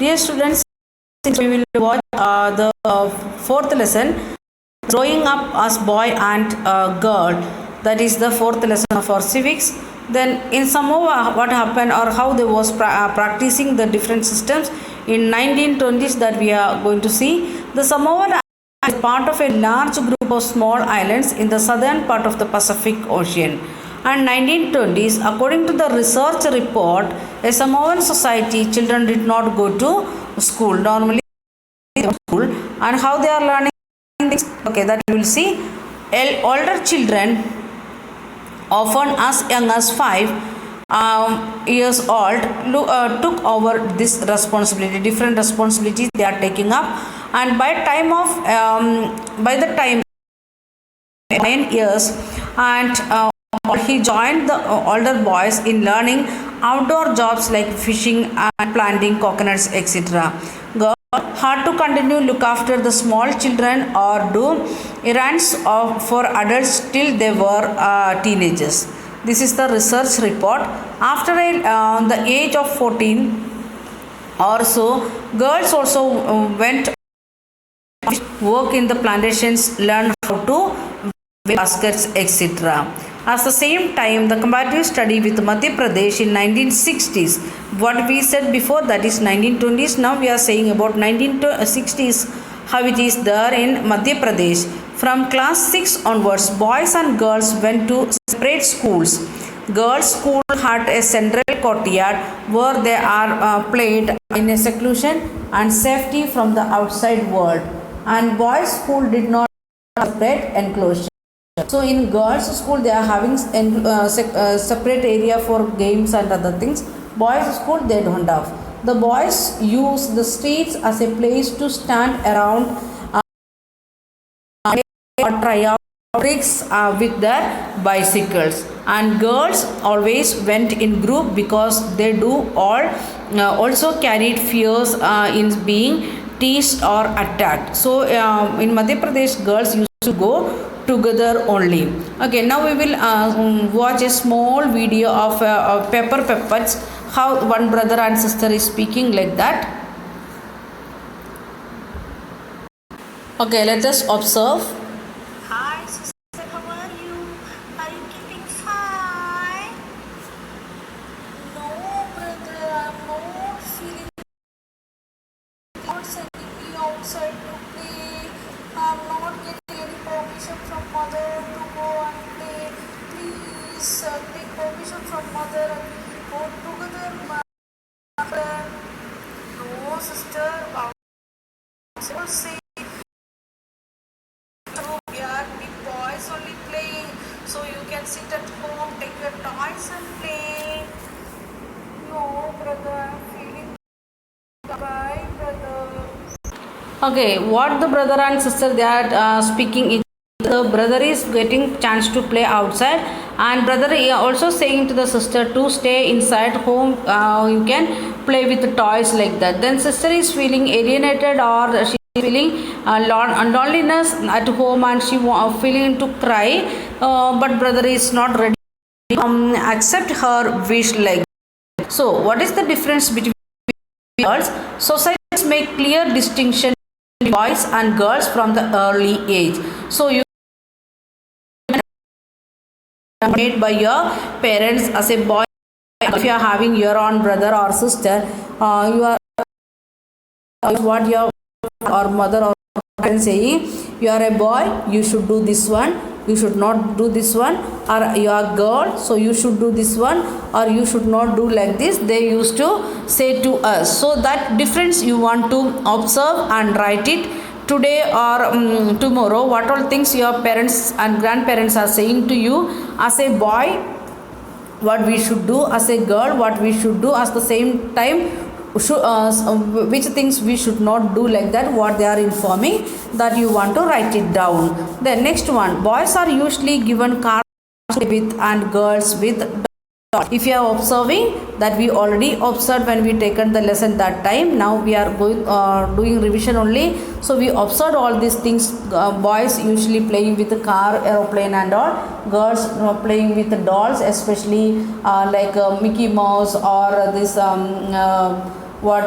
Dear students, we will watch the fourth lesson, growing up as boy and girl. That is the fourth lesson of our civics. Then in Samoa, what happened or how they was practicing the different systems in 1920s that we are going to see. The Samoan is part of a large group of small islands in the southern part of the Pacific Ocean. And 1920s, according to the research report, a Samoan society, children did not go to school. Normally, school, and how they are learning things. Okay, that we will see. Older children, often as young as 5 years old, took over this responsibility. Different responsibilities they are taking up, and by the time 9 years, and he joined the older boys in learning outdoor jobs like fishing and planting coconuts, etc. Girls had to continue look after the small children or do errands for adults till they were teenagers. This is the research report. After the age of 14 or so, girls also went work in the plantations, learn how to weave baskets, etc. At the same time, the comparative study with Madhya Pradesh in 1960s, what we said before, that is 1920s, now we are saying about 1960s, how it is there in Madhya Pradesh. From class 6 onwards, boys and girls went to separate schools. Girls' school had a central courtyard where they are played in a seclusion and safety from the outside world. And boys' school did not have separate enclosure. So in girls' school they are having separate area for games and other things. Boys' school they don't have. The boys use the streets as a place to stand around or try out tricks with their bicycles. And girls always went in group because they do all also carried fears in being teased or attacked. So in Madhya Pradesh, girls used to go together only. Okay, now we will watch a small video of Pepper Puppets, how one brother and sister is speaking like that. Okay, let us observe. Hi sister, how are you? Are you keeping fine? No brother, I'm not feeling not sending me outside to play. I'm not getting any permission from mother to go and play. Please take permission from mother and we will go together, mother. No sister, I say we are big boys only playing, so you can sit at home, take your toys and play. No brother, I'm feeling bye brother. Okay, what the brother and sister they are speaking. The brother is getting chance to play outside, and brother also saying to the sister to stay inside home. You can play with the toys like that. Then sister is feeling alienated or she is feeling loneliness at home, and she feeling to cry. But brother is not ready to accept her wish like that. So what is the difference between girls? Societies make clear distinction between boys and girls from the early age. So you made by your parents as a boy. If you are having your own brother or sister, you are what your or mother or parents saying, you are a boy, you should do this one, you should not do this one, or you are girl, so you should do this one, or you should not do like this. They used to say to us. So that difference you want to observe and write it today or tomorrow. What all things your parents and grandparents are saying to you as a boy, what we should do, as a girl what we should do, at the same time which things we should not do, like that what they are informing, that you want to write it down. The next one, boys are usually given cars with and girls with dolls. If you are observing that, we already observed when we taken the lesson that time. Now we are going doing revision only. So we observed all these things. Boys usually playing with the car, aeroplane and all. Girls playing with the dolls, especially like Mickey Mouse or this what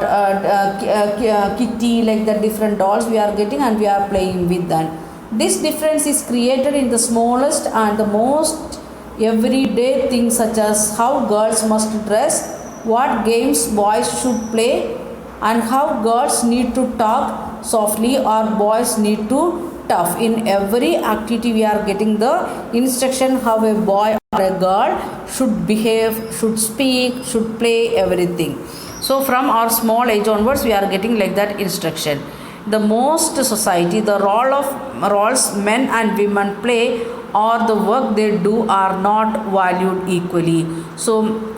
kitty, like the different dolls we are getting and we are playing with them. This difference is created in the smallest and the most everyday things, such as how girls must dress, what games boys should play, and how girls need to talk softly or boys need to tough. In every activity we are getting the instruction how a boy or a girl should behave, should speak, should play, everything. So from our small age onwards we are getting like that instruction. The most society, the roles men and women play or the work they do are not valued equally. So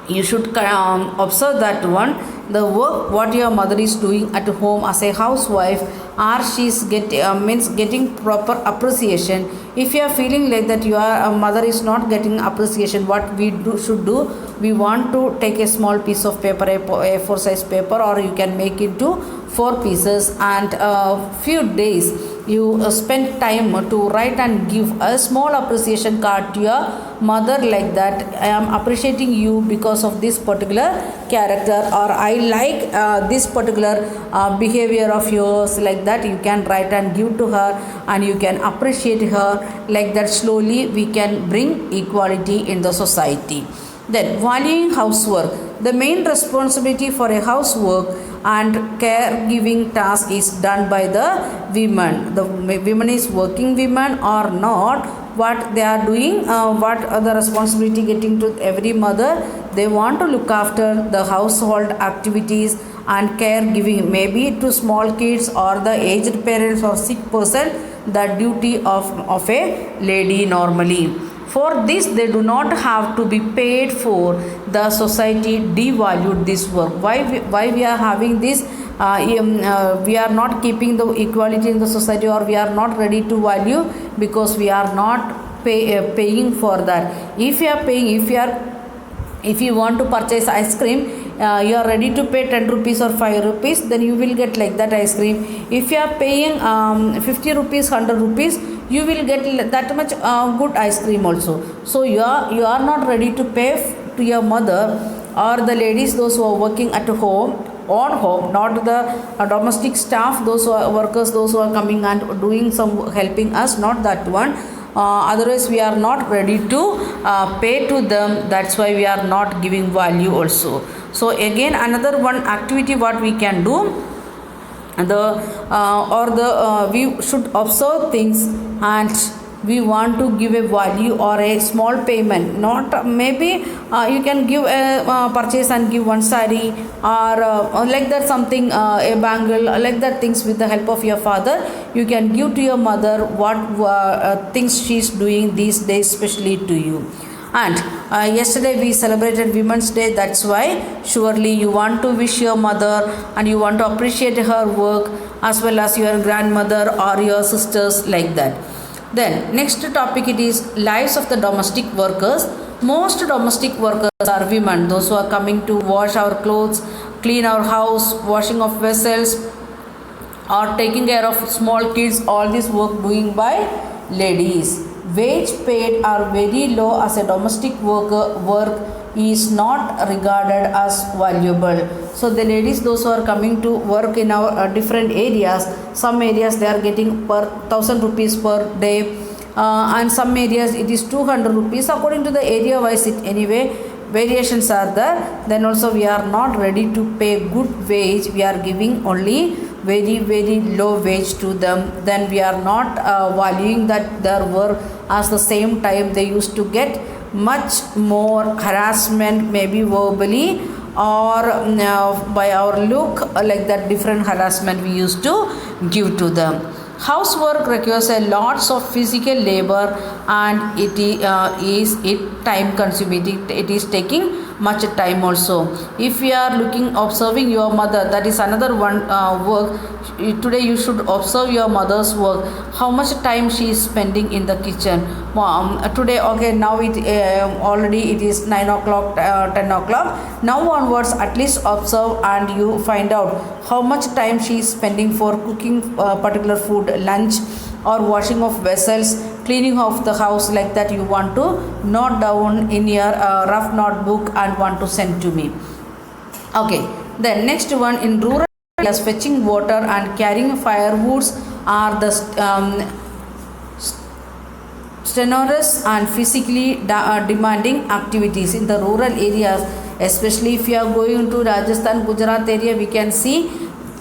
you should observe that one, the work what your mother is doing at home as a housewife, or she's means getting proper appreciation. If you are feeling like that your mother is not getting appreciation, what we should do, we want to take a small piece of paper, a 4 size paper, or you can make it to 4 pieces, and few days you spend time to write and give a small appreciation card to your mother, like that I am appreciating you because of this particular character, or I like this particular behavior of yours, like that you can write and give to her and you can appreciate her. Like that slowly we can bring equality in the society. Then valuing housework, the main responsibility for a housework and caregiving task is done by the women. The women is working women or not, what they are doing, what are the responsibility getting to every mother, they want to look after the household activities and caregiving, maybe to small kids or the aged parents or sick person, the duty of a lady normally. For this they do not have to be paid for. The society devalued this work. Why we are having this? We are not keeping the equality in the society, or we are not ready to value, because we are not paying for that. If you are paying, if you want to purchase ice cream, you are ready to pay 10 rupees or 5 rupees, then you will get like that ice cream. If you are paying 50 rupees, 100 rupees, you will get that much good ice cream also. So you are not ready to pay to your mother or the ladies, those who are working at home, on home, not the domestic staff, those who are workers, those who are coming and doing some helping us, not that one. Otherwise we are not ready to pay to them, that's why we are not giving value also. So again another one activity what we can do, we should observe things and we want to give a value or a small payment, not maybe you can give a purchase and give one sari, or like that something, a bangle, like that things. With the help of your father you can give to your mother what things she is doing these days, especially to you. And yesterday we celebrated Women's Day, that's why surely you want to wish your mother and you want to appreciate her work, as well as your grandmother or your sisters, like that. Then next topic, it is lives of the domestic workers. Most domestic workers are women, those who are coming to wash our clothes, clean our house, washing of vessels, or taking care of small kids. All this work doing by ladies. Wage paid are very low as a domestic worker work is not regarded as valuable. So the ladies, those who are coming to work in our different areas, some areas they are getting per 1000 rupees per day, and some areas it is 200 rupees, according to the area wise. It anyway variations are there. Then also we are not ready to pay good wage, we are giving only very low wage to them. Then we are not valuing that their work, as the same time they used to get much more harassment, maybe verbally or by our look, like that different harassment we used to give to them. Housework requires a lots of physical labor, and it is time consuming. It is taking much time also. If you are observing your mother, that is another one work. Today you should observe your mother's work, how much time she is spending in the kitchen. Today, okay, now already it is 9 o'clock, 10 o'clock. Now onwards, at least observe and you find out how much time she is spending for cooking particular food, lunch, or washing of vessels, cleaning of the house, like that. You want to note down in your rough notebook and want to send to me. Okay, Then next one, in rural areas, fetching water and carrying firewoods are the strenuous and physically demanding activities in the rural areas. Especially if you are going to Rajasthan, Gujarat area, we can see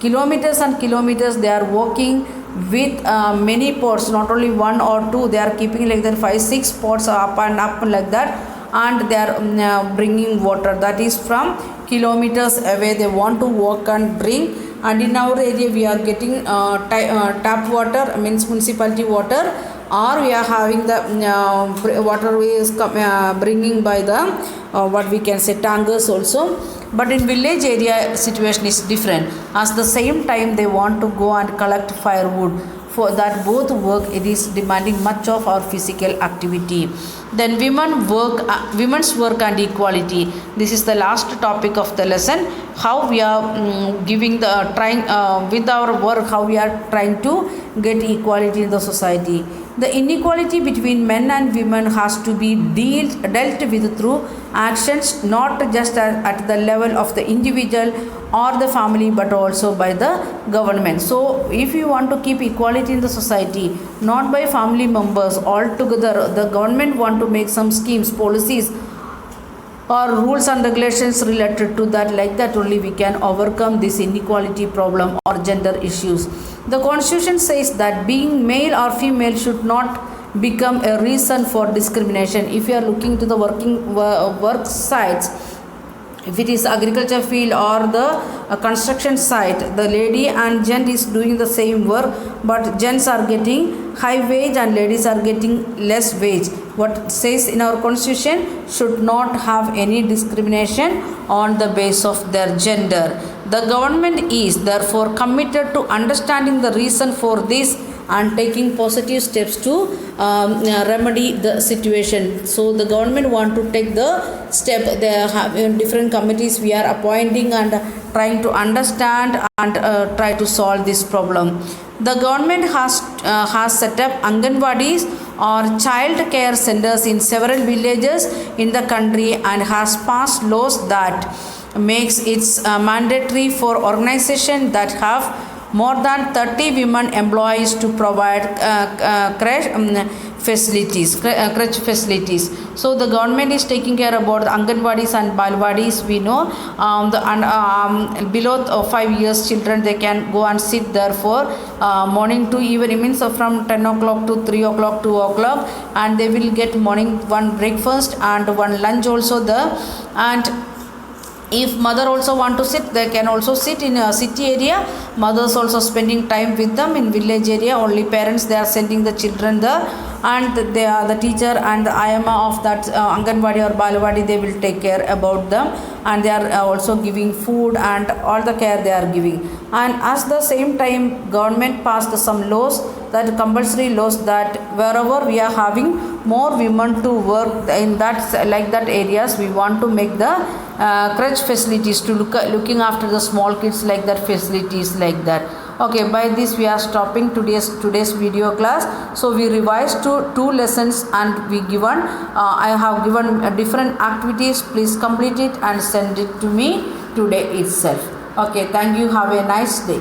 kilometers and kilometers they are walking with many pots, not only one or two, they are keeping like that 5-6 pots up and up like that, and they are bringing water that is from kilometers away. They want to walk and bring. And in our area we are getting tap water, means municipality water, or we are having the water is bringing by the what we can say tankers also. But in village area situation is different. At the same time they want to go and collect firewood. For that both work, it is demanding much of our physical activity. Then women's work and equality. This is the last topic of the lesson. How we are giving the trying with our work, how we are trying to get equality in the society. The inequality between men and women has to be dealt with through actions, not just at the level of the individual or the family, but also by the government. So if you want to keep equality in the society, not by family members, altogether the government want to make some schemes, policies or rules and regulations related to that. Like that only we can overcome this inequality problem or gender issues. The constitution says that being male or female should not become a reason for discrimination. If you are looking to the work sites, if it is agriculture field or the construction site, the lady and gent is doing the same work, but gents are getting high wage and ladies are getting less wage. What says in our constitution, should not have any discrimination on the basis of their gender. The government is therefore committed to understanding the reason for this and taking positive steps to remedy the situation. So the government want to take the step. They have different committees we are appointing and trying to understand and try to solve this problem. The government has set up Anganwadis or child care centers in several villages in the country and has passed laws that makes it mandatory for organizations that have more than 30 women employees to provide crèche facilities. So the government is taking care about the Anganwadis and Balwadis. We know below 5 years children, they can go and sit there for morning to evening, means from 10 o'clock to 3 o'clock, 2 o'clock, and they will get morning one breakfast and one lunch also there. And if mother also want to sit, they can also sit in a city area. Mothers also spending time with them. In village area, only parents, they are sending the children there, and they are the teacher and the ayama of that Anganwadi or Balwadi, they will take care about them, and they are also giving food and all the care they are giving. And at the same time government passed some laws, that compulsory laws, that wherever we are having more women to work in that like that areas, we want to make the crèche facilities to looking after the small kids, like that facilities like that. Okay, by this we are stopping today's video class. So we revised two lessons and we given I have given different activities. Please complete it and send it to me today itself. Okay, thank you. Have a nice day.